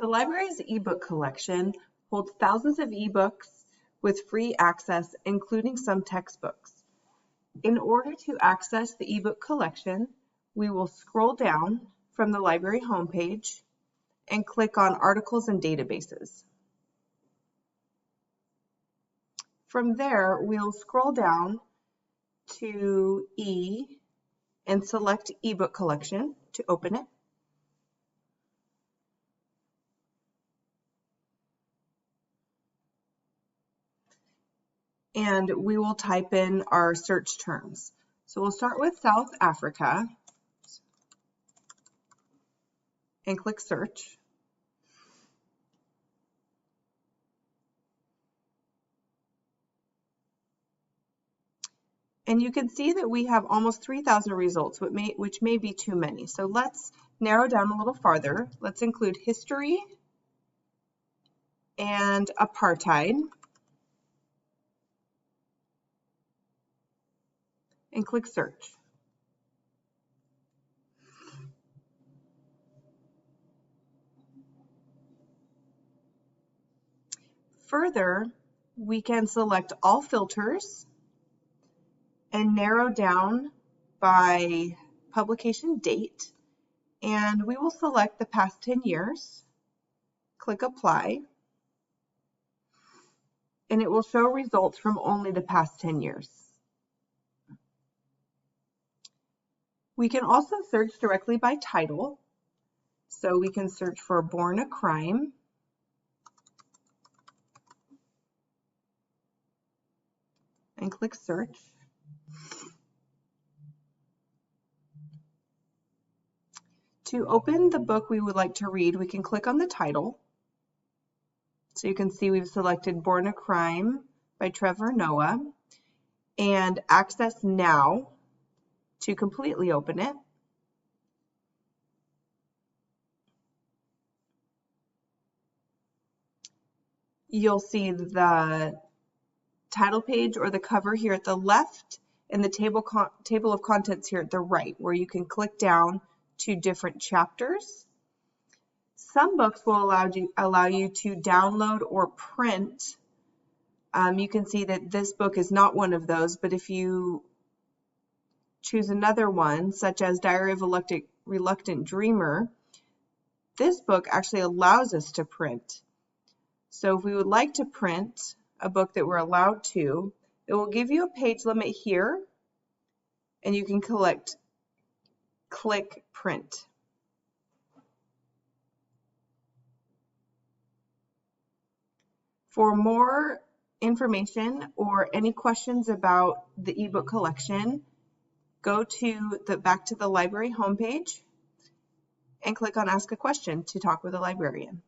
The library's ebook collection holds thousands of ebooks with free access, including some textbooks. In order to access the ebook collection, we will scroll down from the library homepage and click on Articles and Databases. From there, we'll scroll down to E and select ebook collection to open it. And we will type in our search terms. So we'll start with South Africa and click search. And you can see that we have almost 3,000 results, which may be too many. So let's narrow down a little farther. Let's include history and apartheid. And click search. Further, we can select all filters and narrow down by publication date, and we will select the past 10 years. Click apply, and it will show results from only the past 10 years. We can also search directly by title. So we can search for Born a Crime. And click search. To open the book we would like to read, we can click on the title. So you can see we've selected Born a Crime by Trevor Noah, and Access Now to completely open it. You'll see the title page or the cover here at the left and the table of contents here at the right, where you can click down to different chapters. Some books will allow you to download or print. You can see that this book is not one of those, but if you choose another one, such as Diary of a Reluctant Dreamer, this book actually allows us to print. So if we would like to print a book that we're allowed to, it will give you a page limit here, and you can click print. For more information or any questions about the ebook collection, go back to the library homepage and click on Ask a Question to talk with a librarian.